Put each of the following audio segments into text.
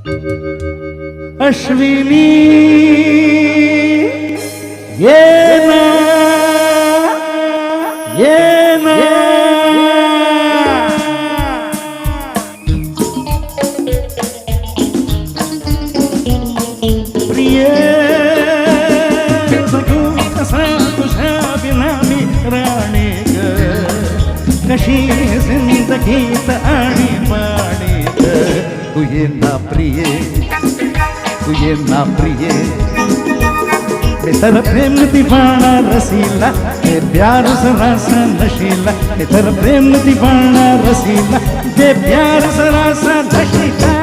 अश्विनी ये ना प्रिय जगू कसा तुझ्या बिना मी राणे ग कशी जिंदगीत आणि पाणी ग तू ये ना प्रिय तू ये ना प्रिय तेरा प्रेम दीवाना रसीला ये प्यार जरा सा नशीला तेरा प्रेम दीवाना रसीला ये प्यार जरा सा नशीला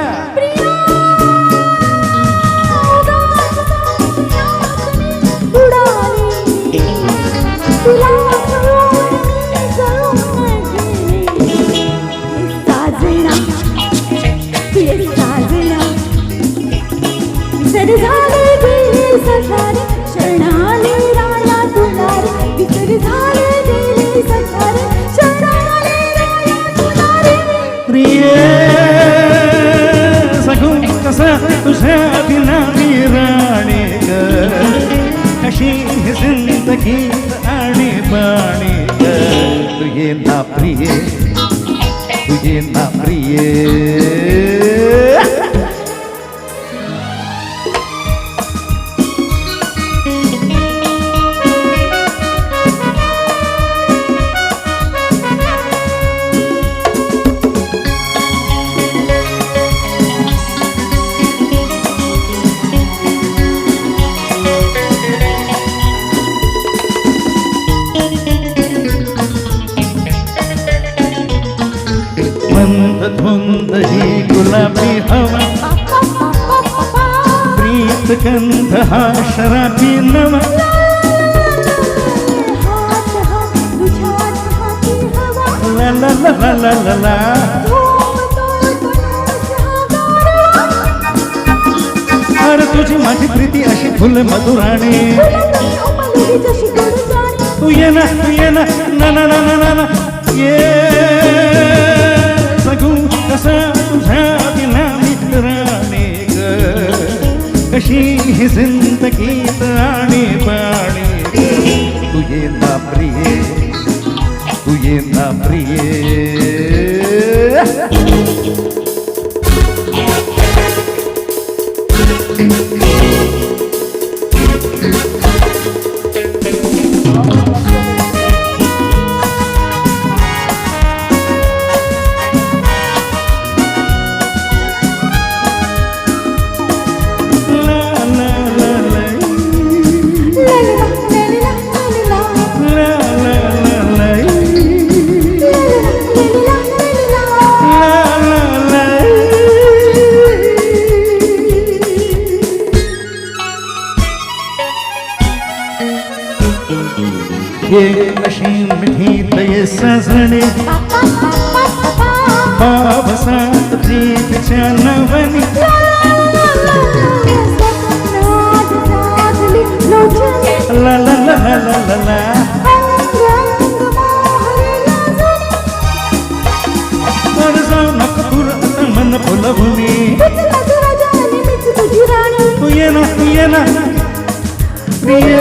प्रिय सगू कसा तुझ्या बिना मी राणी ग कशी जिंदगीत आणि पाणी ग तू ये ना प्रिय तू ये ना प्रिय मंद धुंद ही गुलाबी हवा प्रीत गंध हा शराबी नवा ला ला ला ला ला ला अरे तुझी माझी प्रीती अशी फुल मधुराणे तू ये ना ना ना ना ना ना ये सगू कसा तुझ्या बिना मी राणी ग कशी जिंदगीत आणि पाणी तू ये ना प्रिय तू ये ना प्रिय ये कशी मिठी ये सजणे बाबसात प्रीतीच्या नवनी ला ला ला ला ला ला पर जाऊ नको दूर आता मन फुलभूमी तू ये ना प्रिय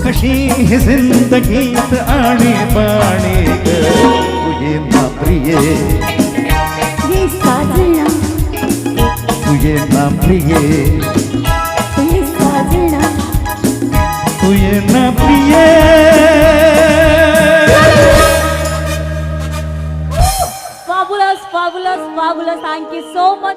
कशी जिंदगीत आणि पाणी ग तू ये ना प्रिय तू ये ना प्रिय तू ये ना प्रिय Fabulous, fabulous, fabulous. Thank you so much.